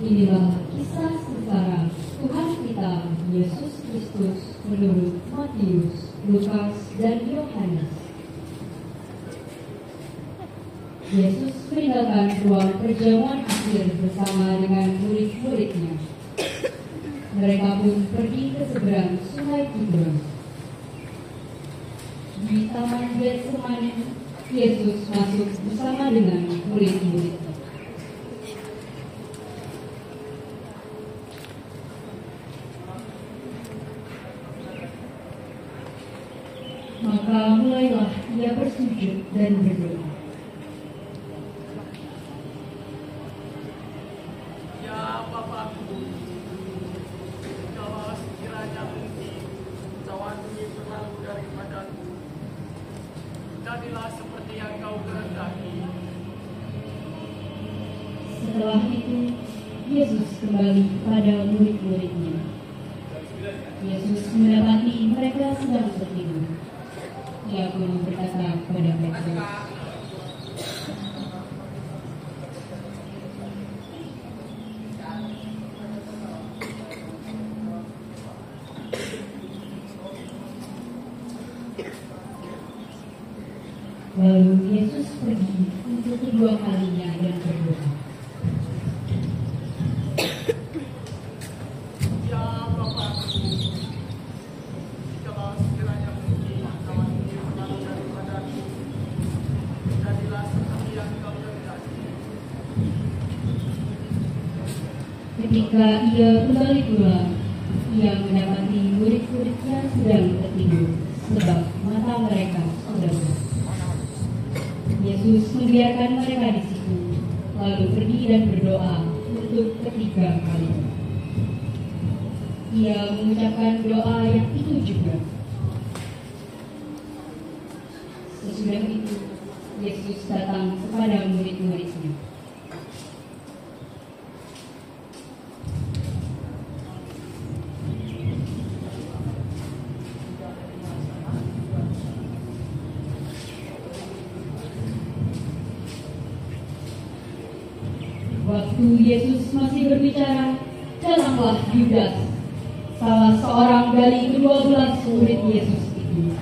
Inilah kisah sengsara Tuhan kita Yesus Kristus menurut Matius, Lukas, dan Yohanes. Yesus meninggalkan ruang perjamuan akhir bersama dengan murid-muridnya. Mereka pun pergi ke seberang sungai Kidron. Di Taman Getsemani, Yesus masuk bersama dengan murid-muridnya. Maka mulailah ia bersujud dan berdoa. Ya Bapakku, jikalau sekiranya mungkin cawan ini berlalu daripadaku, jadilah seperti yang kau kehendaki. Setelah itu, Yesus kembali kepada murid-muridnya. Yesus mendapati mereka sedang tertidur. Ia pun berkata kepada mereka, lalu Yesus pergi untuk kedua kalinya dan berdoa. Ya Bapakku, jikalau sekiranya mungkin cawan ini berlalu daripadaku, jadilah seperti yang kau kehendaki. Ketika ia kembali pulang, ia mendapati murid-muridnya sedang tertidur, sebab mata mereka sudah gelap. Yesus membiarkan mereka di situ, lalu pergi dan berdoa untuk ketiga kalinya. Ia mengucapkan doa yang itu juga. Sesudah itu, Yesus datang kepada murid-muridnya. Waktu Yesus masih berbicara, datanglah Yudas, salah seorang dari ke-12 murid Yesus itu.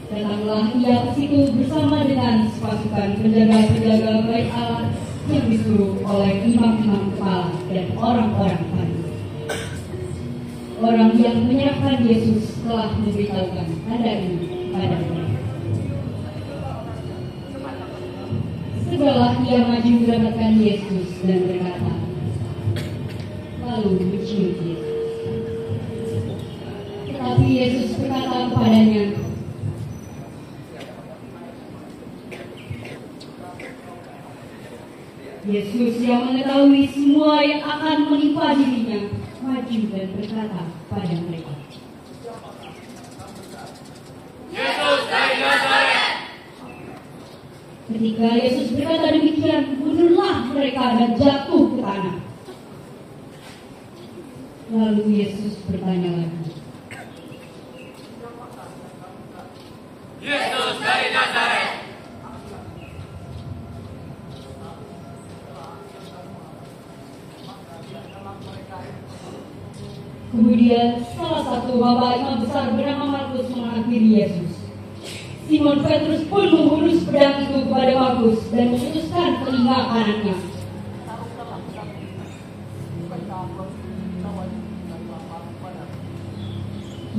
Datanglah ia ke situ bersama dengan pasukan penjaga-penjaga bait Allah yang disuruh oleh imam-imam kepala dan orang-orang Farisi. Orang yang menyerahkan Yesus telah memberitahukan tanda ini kepada mereka. Segeralah ia maju mendapatkan Yesus dan berkata, lalu mencium Yesus. Tetapi Yesus berkata kepadanya, Yesus yang mengetahui semua yang akan menimpa dirinya, maju dan berkata pada mereka, Yesus dari Nazaret. Ketika Yesus berkata demikian, mundurlah mereka dan jatuh ke tanah. Lalu Yesus bertanya lagi, Yesus dari Nazaret. Kemudian salah satu bapak imam besar bernama Markus menghampiri Yesus. Simon Petrus pun menghunus pedang itu kepada Markus dan memutuskan telinga kanannya.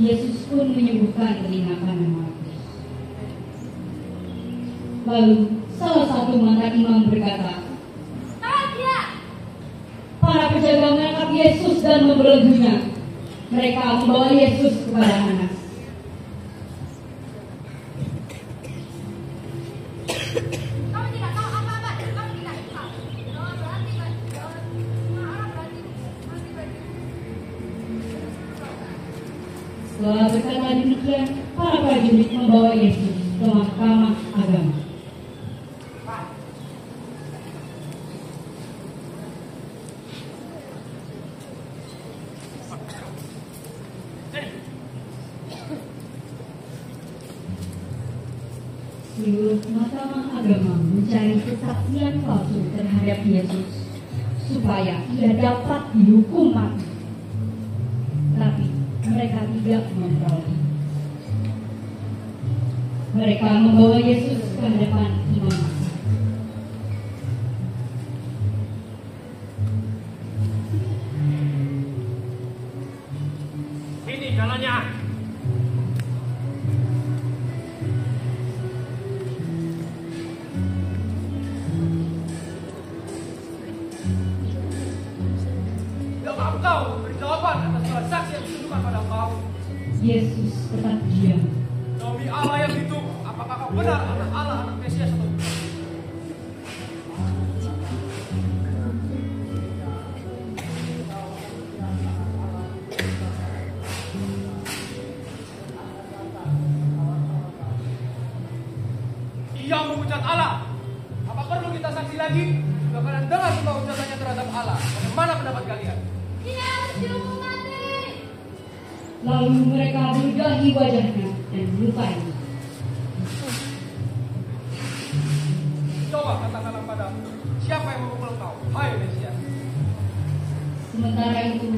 Yesus pun menyembuhkan telinga kanan Markus. Lalu salah satu mantan imam berkata, para penjaga menangkap Yesus dan membelenggunya. Mereka membawa Yesus kepada Hanas. Setelah berkata demikian, para prajurit membawa Yesus ke mahkamah agama. Seluruh mahkamah agama mencari kesaksian palsu terhadap Yesus supaya ia dapat dihukum mati. Tapi mereka tidak memperoleh. Mereka membawa Yesus ke hadapan imam. Ini jalannya. Siapa engkau memberi jawaban atas segala saksi yang dituduhkan pada engkau? Yesus tetap diam. Demi Allah yang hidup, apakah kau benar anak Allah, anak Mesias atau bukan? Ia mengucap Allah. Apa perlu kita saksi lagi? Sudah kalian dengar semua ucapannya terhadap Allah. Bagaimana pendapat kalian? Dia harus dihukum mati. Lalu mereka meludahi wajahnya dan melukainya. Coba katakanlah padaku, siapa yang memukul engkau? Hai Mesias. Sementara itu,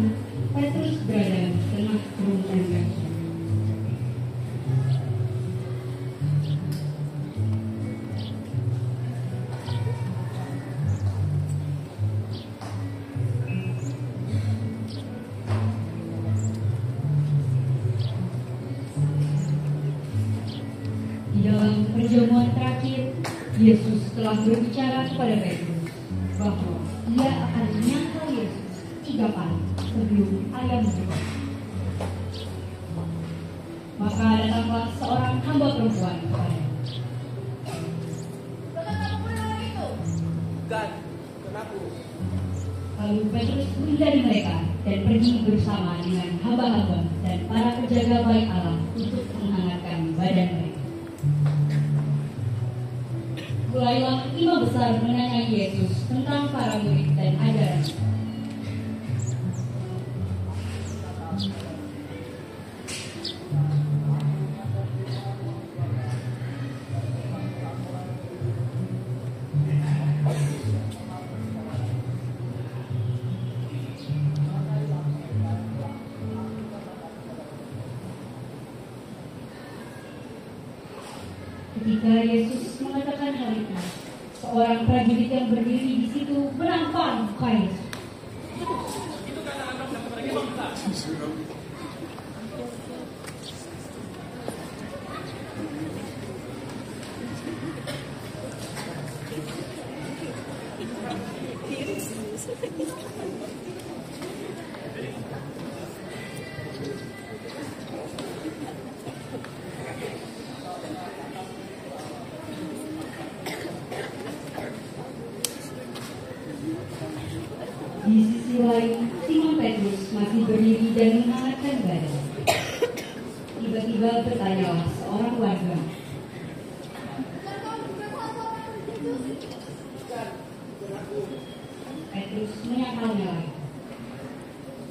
Petrus berada di tengah kerumunan rakyat. Di dalam perjamuan terakhir, Yesus telah berbicara kepada Petrus bahwa ia akan menyangkal Yesus 3 kali sebelum ayam berkokok. Maka datanglah seorang hamba perempuan kepadanya. Bukan kamu benar itu? Dan kenapa? Lalu Petrus menghindari mereka dan pergi bersama dengan hamba-hamba dan para penjaga bait Allah untuk menghangatkan badan mereka. Mulailah imam besar menanyai Yesus tentang para murid dan ajaran. Ketika Yesus mengatakan hal itu, seorang prajurit yang berdiri di situ menampar muka Yesus. Itu kata-kata kepada imam besar. Di sisi lain, Simon Petrus masih berdiri dan menghangatkan badan. Tiba-tiba bertanyalah seorang warga. Bukan kamu berkuasa itu? Petrus menyakalnya lagi.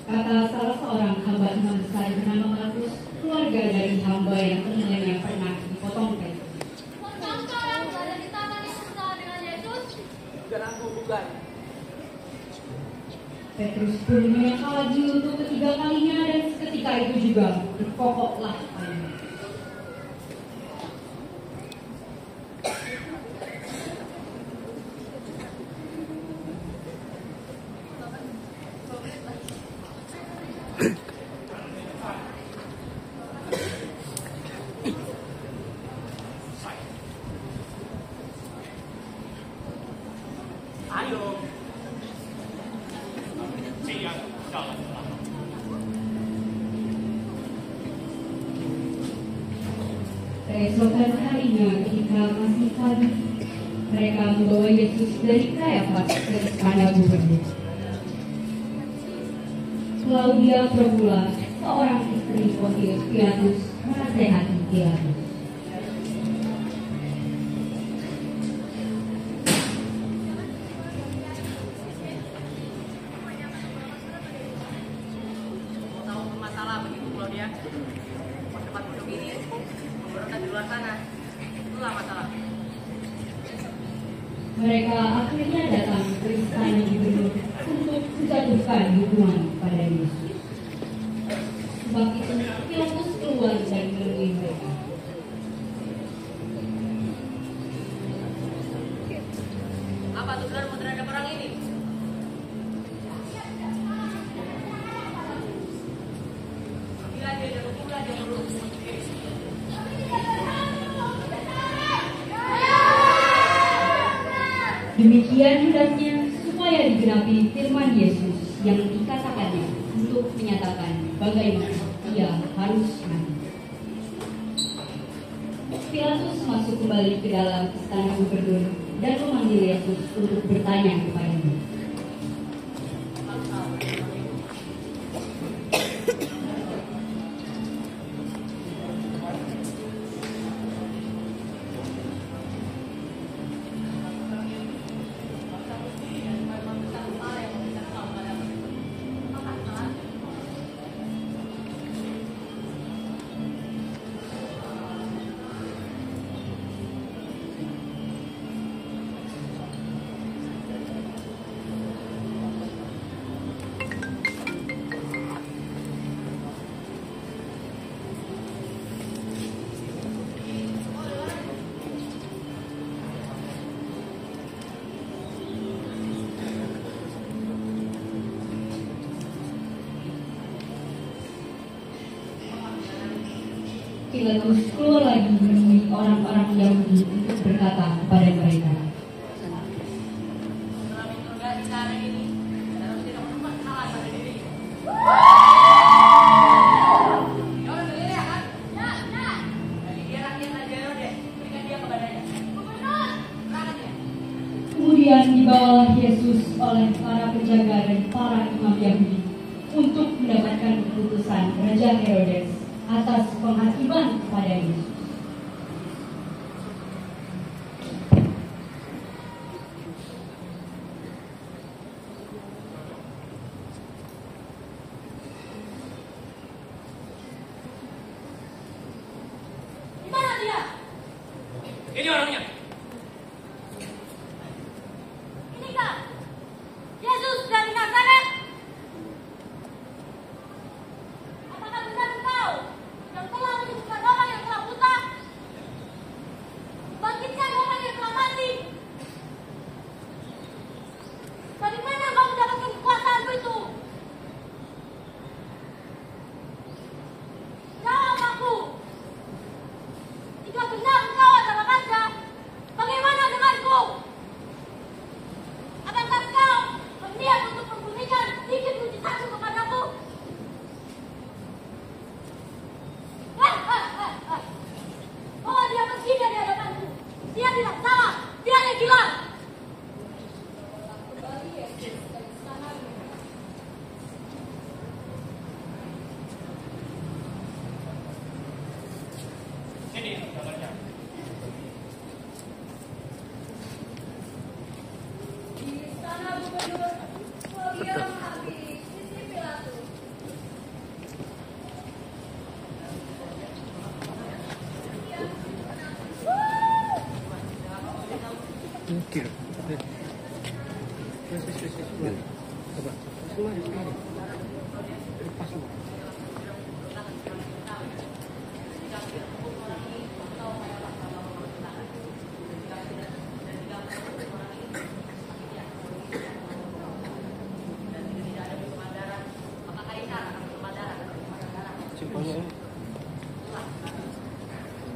Kata salah seorang hamba imam besar bernama Malkus, keluarga dari hamba yang telinganya pernah dipotong Petrus. Bukan kamu seorang yang berada di tangan yang bersama dengan Yesus? Bukan aku, bukan. Petrus pun menyangkal lagi untuk ketiga kalinya dan seketika itu juga berkokoklah ayam. Ayo. Siap, jalan. Keesokan harinya ketika masih pagi, mereka membawa Yesus dari Kayafas ke istana gubernur. Claudia Probula, seorang istri Pontius Pilatus, menasehati Pilatus. Tahu masalah begitu Claudia? Tempat duduk ini pemberontak di luar sana. Itulah masalah. Mereka akhirnya datang ke istana gubernur untuk menjatuhkan hukuman pada Yesus. Sebab itu Pilatus keluar dan menemui mereka. Apa tuduhanmu terhadap orang ini? Bila dia dan hukumlah dia menurut sendiri. Demikian hendaknya supaya digenapi firman Yesus yang dikatakannya untuk menyatakan bagaimana ia harus mati. Pilatus masuk kembali ke dalam istana gubernur dan memanggil Yesus untuk bertanya kepadanya. Pilatus keluar lagi menemui orang-orang Yahudi untuk berkata kepada mereka, Setelah menginterogasi cara ini, harus tidak menemukan kesalahan pada diri. Kau udah beli ya kan? Ya, ya. Jadi dia rakyat Raja Herodes, berikan dia kepadanya. Gubernur. Serahkan dia. kemudian dibawalah Yesus oleh para penjaga dan para imam Yahudi untuk mendapatkan keputusan Raja Herodes atas penghakiman kepada Yesus. Di mana dia? Ini orangnya. Inikah Yesus dari Nazaret? Apakah benar engkau yang telah menyembuhkan orang yang telah buta, membangkitkan orang yang telah mati? Dari mana kau mendapatkan kekuasaan itu? Jawab aku. Jika benar engkau adalah raja, bagaimana denganku? Apakah kau berniat untuk memberikan sedikit mujizatmu kepadaku? Bawa dia pergi dari hadapanku. Dia tidak salah. Dia yang gila. Ini gambarnya. Di istana gubernur, Claudia menghampiri Sisi Pilatus.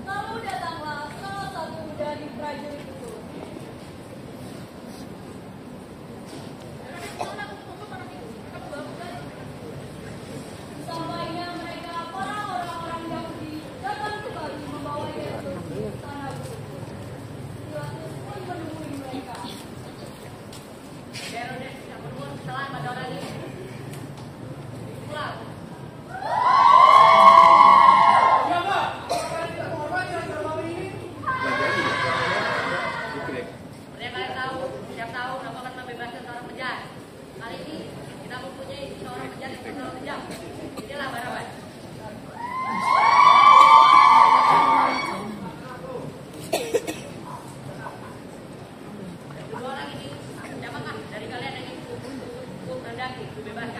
Lalu datanglah salah satu dari prajurit itu. Sampainya mereka, para orang-orang Yahudi datang kembali membawa Yesus ke istana gubernur. Pilatus pun menemui mereka. Herodes tidak berbuat kesalahan pada orang ini. Pulang. Ya Pak, apakah tidak menghormati raja Romawi ini? Seperti yang kalian tahu, setiap tahun aku akan membebaskan seorang penjahat. Kali ini kita mempunyai seorang penjahat yang terkenal kejam. Inilah Barabas. Dua orang ini, siapakah dari kalian yang ingin hukum mendaki dibebaskan?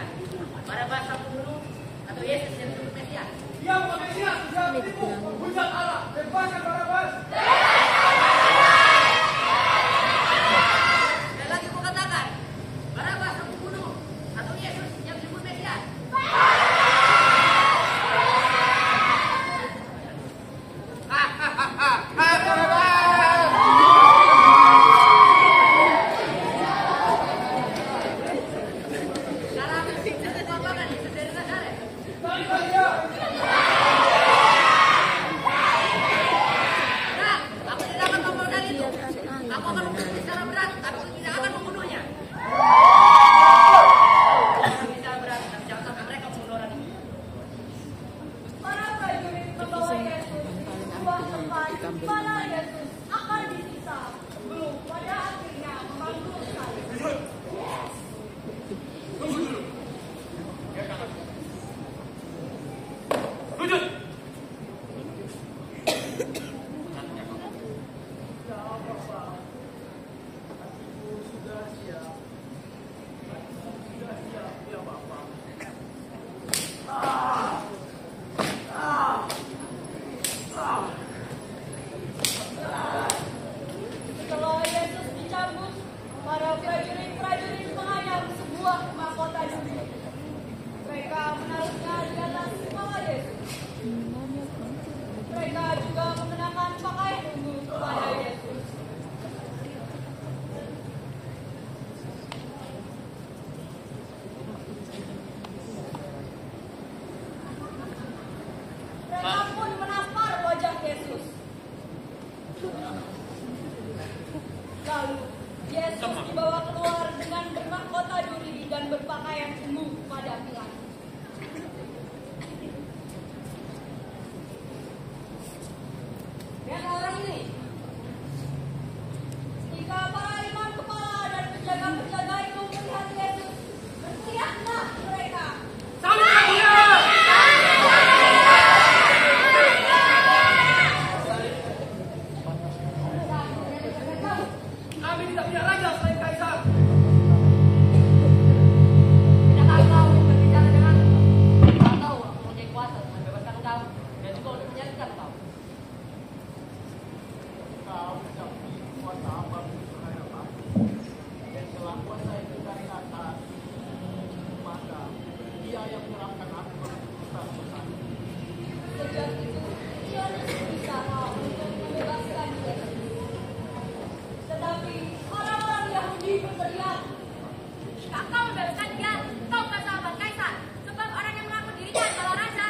Jika kau membebaskan dia, kau bukan sahabat kaisar. Sebab orang yang mengaku dirinya adalah raja,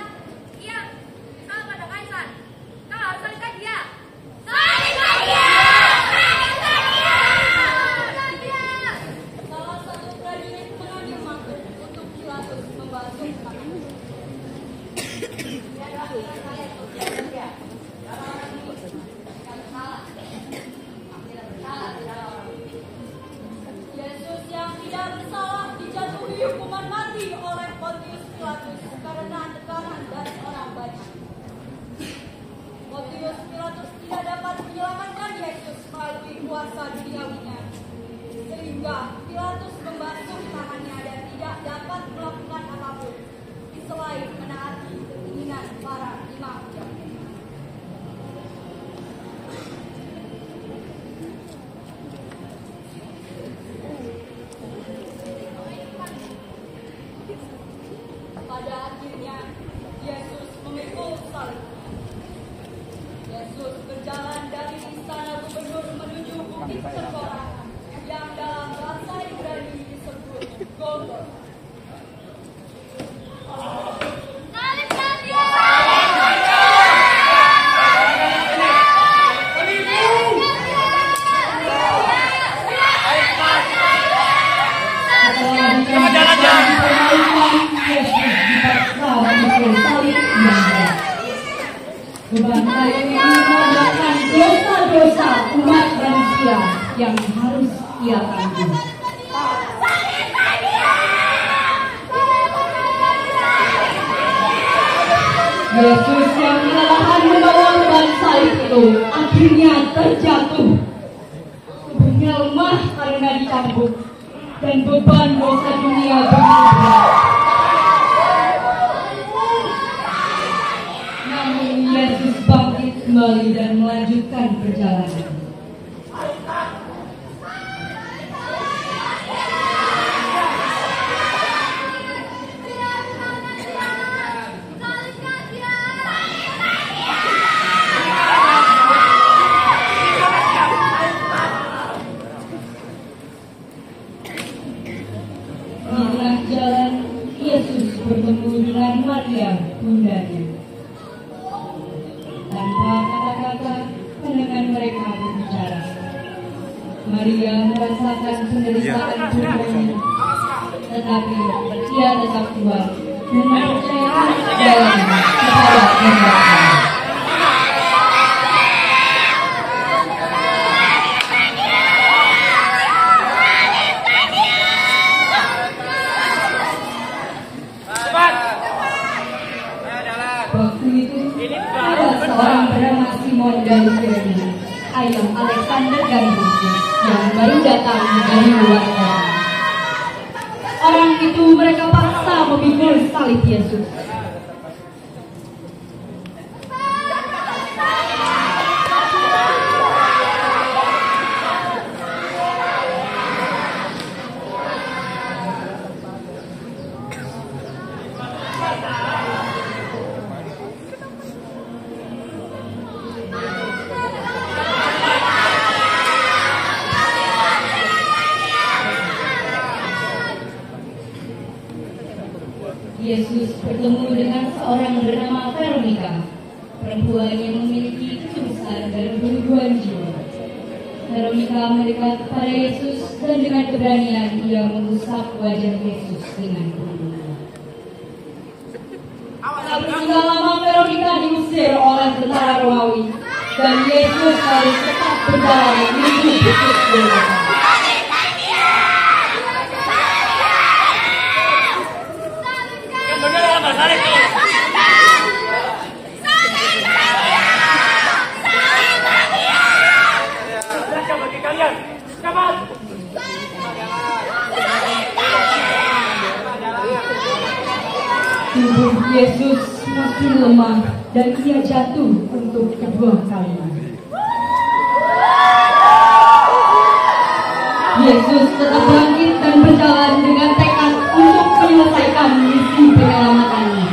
ia salah pada kaisar. Kau harus salibkan dia. Salibkan dia! Salibkan dia! Salah satu prajurit mengambil mangkuk untuk Pilatus membasuh tangannya. Dia adalah saya untuk dia. Karena orang ini tidak bersalah. Tidak bersalah, tidak orang ini. Yesus yang tidak bersalah dijatuhi hukuman mati oleh Pontius Pilatus karena tekanan dari orang banyak. Pontius Pilatus tidak dapat menyelamatkan Yesus melalui kuasa duniawinya, sehingga Pilatus membasuh tangannya dan tidak dapat melakukan apapun selain menaati keinginan para imam. Pada akhirnya, Yesus memikul salib. Yesus berjalan dari istana gubernur menuju bukit Cengkorak yang dalam bahasa Ibrani disebut Golgota. Salibkan dia! Beban kayu ini menandakan dosa-dosa umat manusia yang harus ia tanggung. Yesus yang kelelahan membawa beban salib itu akhirnya terjatuh. Tubuhnya lemah karena dicambuk dan beban dosa dunia berubah. Yesus bangkit kembali dan melanjutkan perjalanan. Di tengah jalan, Yesus bertemu dengan Maria, bundanya. Tanpa kata-kata, pandangan mereka berbicara. Maria merasakan penderitaan bundanya, tetapi ia tetap kuat dan mempercayakan segalanya kepada Tuhan. Waktu itu ada seorang bernama Simon dari Kirene, ayah Alexander dan Rufus, yang baru datang dari luar kota. Orang itu mereka paksa memikul salib Yesus. Yesus bertemu dengan seorang bernama Veronika, perempuan yang memiliki ketulusan dan keluguan jiwa. Veronika mendekat kepada Yesus dan dengan keberanian ia mengusap wajah Yesus dengan punggungnya. Tak berselang lama Veronika diusir oleh tentara Romawi dan Yesus harus tetap berjalan menuju bukit Golgota. Tubuh Yesus masih lemah dan ia jatuh untuk kedua kalinya. Yesus tetap bangkit dan berjalan dengan tekad untuk menyelesaikan misi penyelamatannya.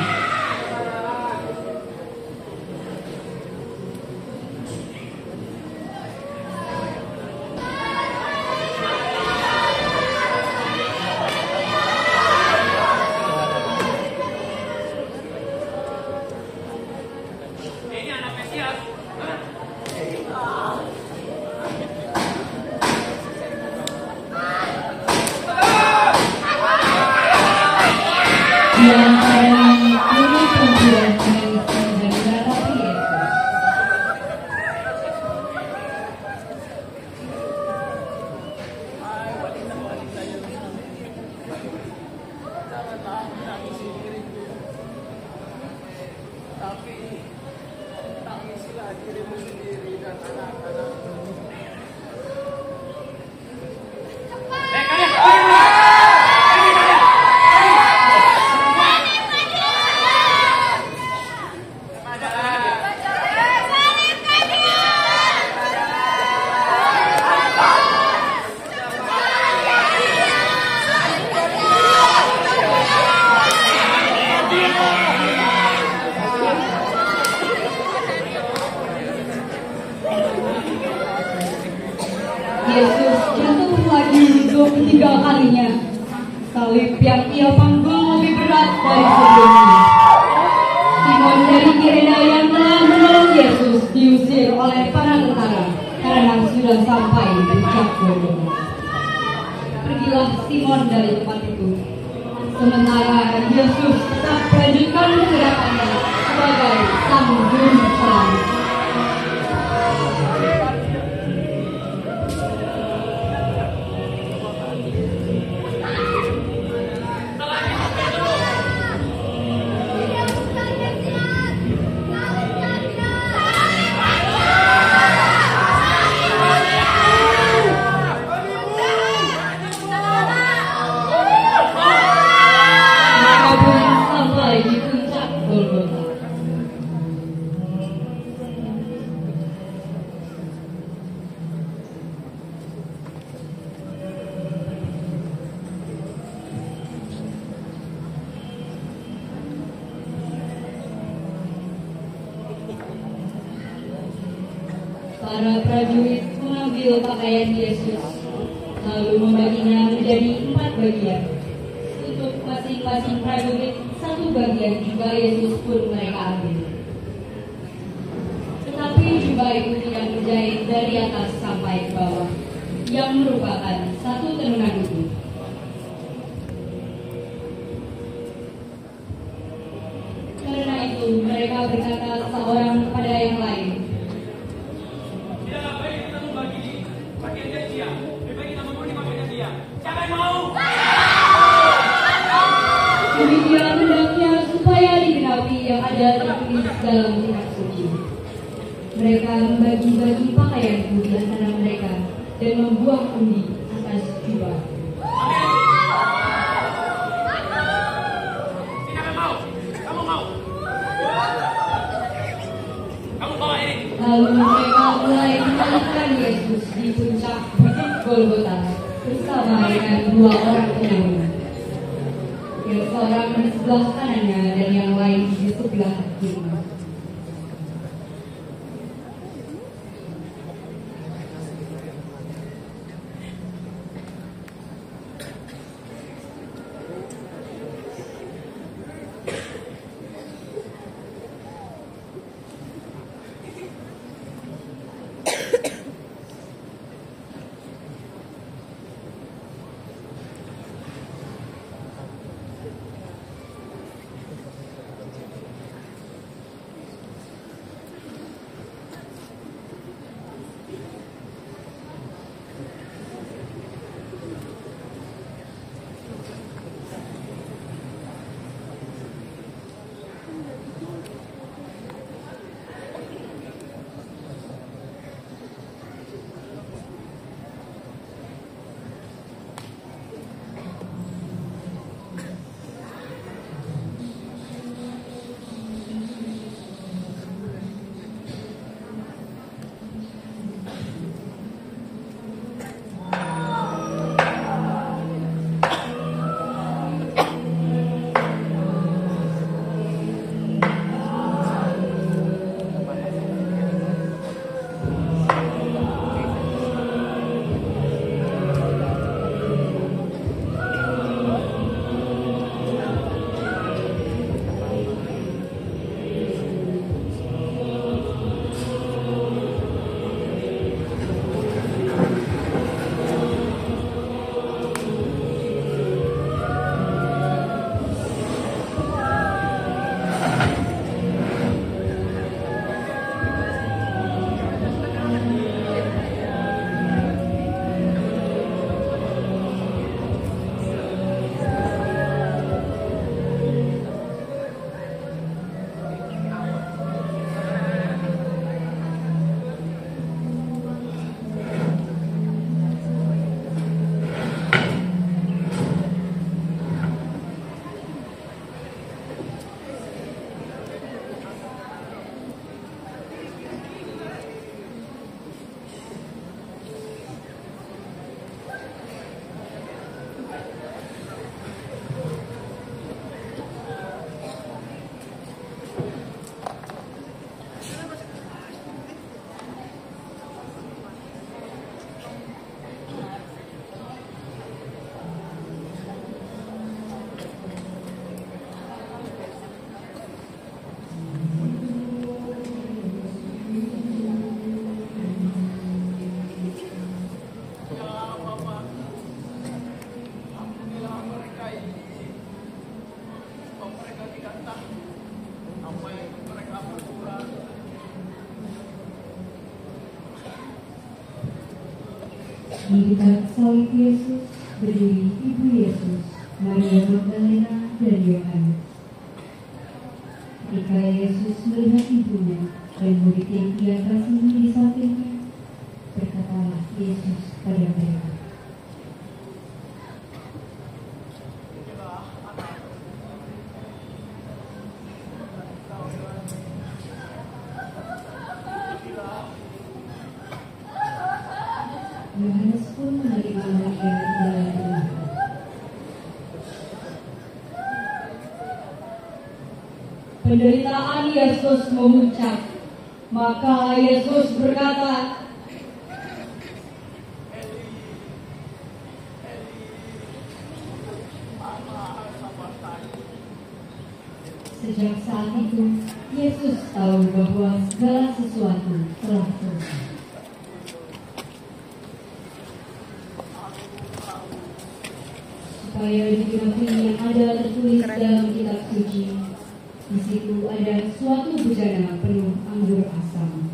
Yang paling unik penjual dan meratapi Yesus. Hai wanita-wanita yang cantik, janganlah menangisi diriku, tapi tangisilah dirimu sendiri dan anak-anakmu. Yesus jatuh lagi 23 kalinya. Salib yang ia panggung lebih berat dari sebelumnya. Simon dari Kirene yang telah menolong Yesus diusir oleh para tentara karena sudah sampai di puncak Golgota. Pergilah Simon dari tempat itu. Sementara Yesus tetap melanjutkan pergerakannya sebagai sang juru selamat. Sampai di puncak Golgota. Para prajurit mengambil pakaian Yesus, lalu membaginya menjadi 4 bagian. Untuk masing-masing prajurit 1 bagian jubah Yesus pun mereka ambil. Tetapi jubah itu tidak berjahit dari atas sampai ke bawah, yang merupakan 1 tenunan itu. Karena itu mereka berkata seorang kepada yang lain, Tidak baik kita membagi bagian dari dia. Lebih baik kita memberi bagian dia. Siapa yang mau? demikian hendaknya supaya digenapi yang ada tertulis dalam kitab suci. Mereka membagi-bagi pakaianku di antara mereka dan membuang undi atas jubah. Siapa yang mau? Kamu mau? Kamu bawa ini. Lalu mereka mulai mengalihkan Yesus di puncak bukit Golgota bersama dengan 2 orang penyambar. Yang seorang di sebelah kanannya dan yang lain di sebelah kiri. Di dekat salib Yesus berdiri ibu Yesus, Maria Magdalena dan Yohanes. Ketika Yesus melihat ibunya dan murid yang ia kasihi di sampingnya, berkatalah Yesus pada mereka, Yohanes pun menerima Maria dalam rumah. Penderitaan Yesus memuncak, maka Yesus berkata, sejak saat itu, Yesus tahu bahwa segala sesuatu telah selesai. Supaya digenapi yang ada tertulis dalam kitab suci, di situ ada suatu bejana penuh anggur asam.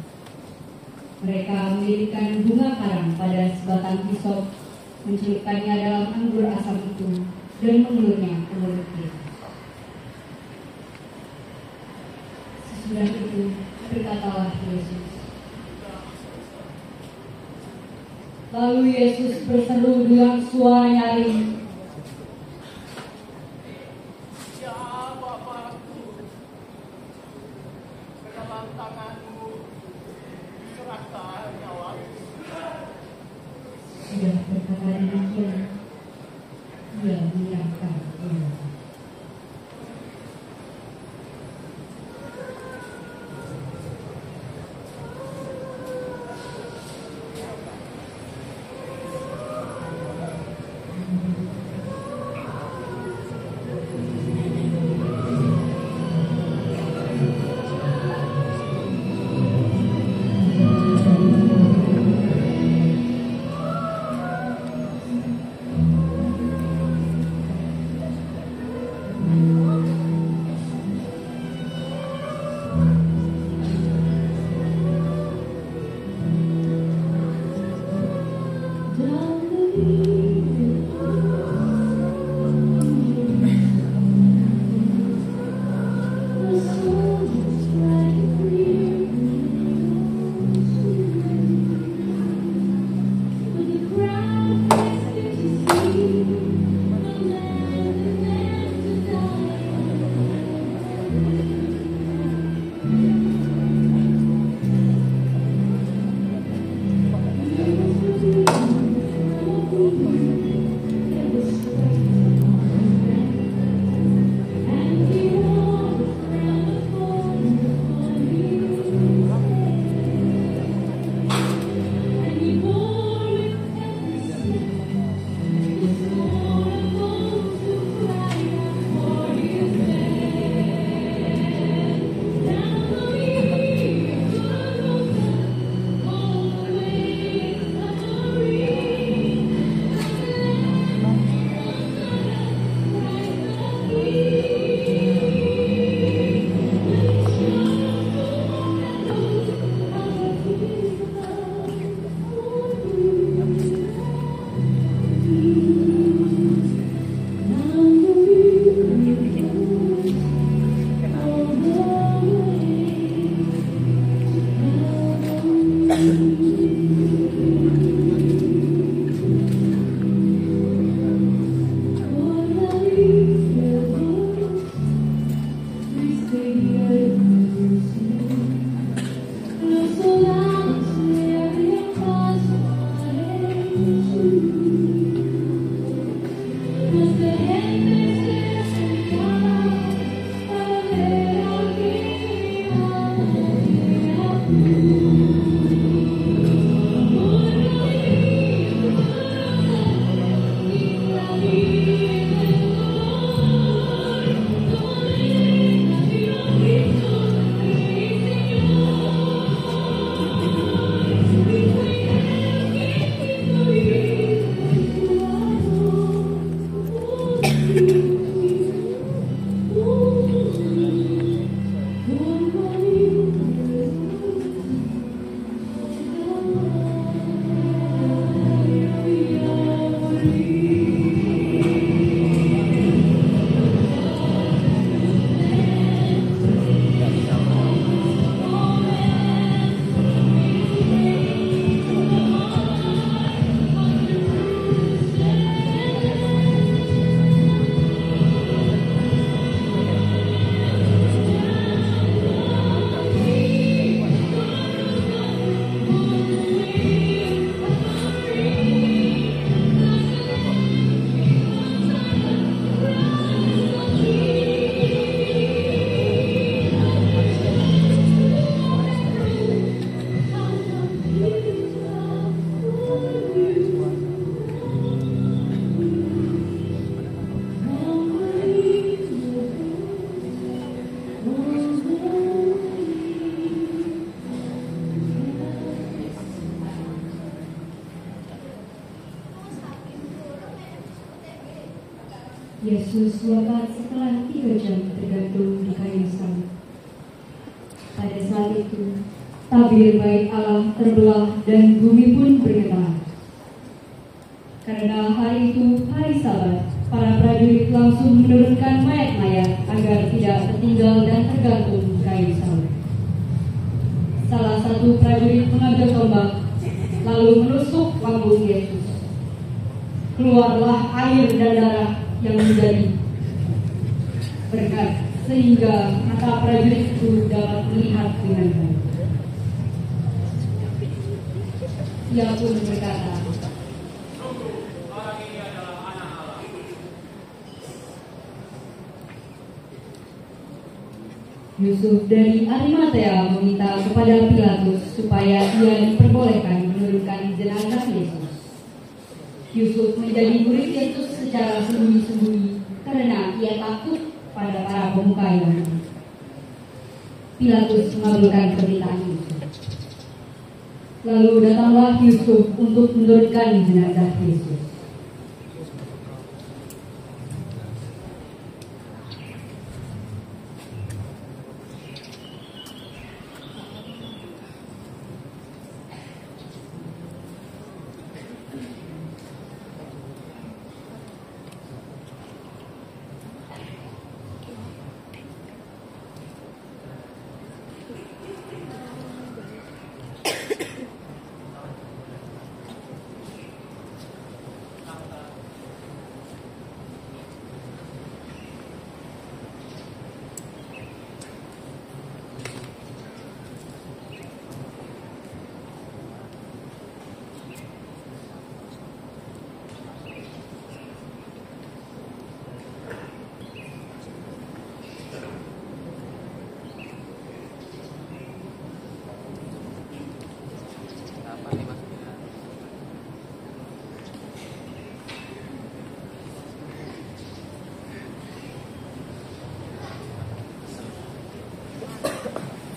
Mereka melilitkan bunga karang pada sebatang hisop, mencelupkannya dalam anggur asam itu, dan mengulurnya ke mulut Yesus. Sesudah itu, berkatalah Yesus. Lalu Yesus berseru dengan suara nyaring, Ya Bapakku, ke dalam tanganmu diserahkan nyawaku. sudah berkata demikian, ia menyerahkan nyawa. Yesus wafat setelah 3 jam tergantung di kayu salib. Pada saat itu, tabir bait Allah terbelah dan bumi pun bergetar. Karena hari itu hari Sabat, para prajurit langsung menurunkan mayat-mayat agar tidak tertinggal dan tergantung di kayu salib. Salah satu prajurit mengambil tombak, lalu menusuk lambung Yesus. Keluarlah air dan darah yang menjadi berkat, sehingga mata prajurit itu dapat melihat dengan baik. Ia pun berkata, orang ini adalah anak Allah. Yusuf dari Arimatea meminta kepada Pilatus supaya ia diperbolehkan menurunkan jenazah Yesus. Yusuf menjadi murid Yesus secara sembunyi-sembunyi karena ia takut pada para pemuka Yahudi. Pilatus mengabulkan permintaan Yusuf. Lalu datanglah Yusuf untuk menurunkan jenazah Yesus.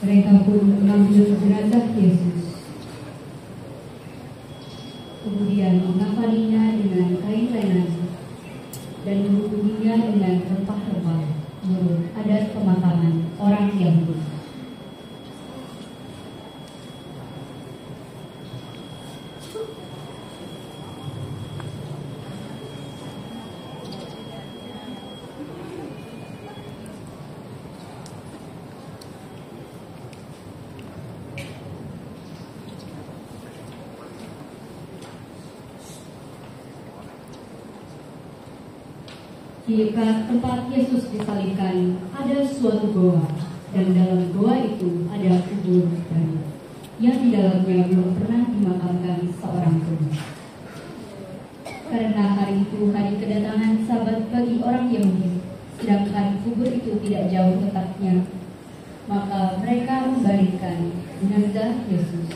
Mereka pun mengambil jenazah Yesus, kemudian mengafaninya dengan kain lenan dan menghubunginya dengan rempah-rempah menurut adat pemakaman orang Yahudi. Di dekat tempat Yesus disalibkan ada suatu goa, dan dalam goa itu ada kubur baru, yang di dalamnya belum pernah dimakamkan seorang pun. Karena hari itu hari kedatangan Sabat bagi orang Yahudi, sedangkan kubur itu tidak jauh letaknya, maka mereka membaringkan jenazah Yesus.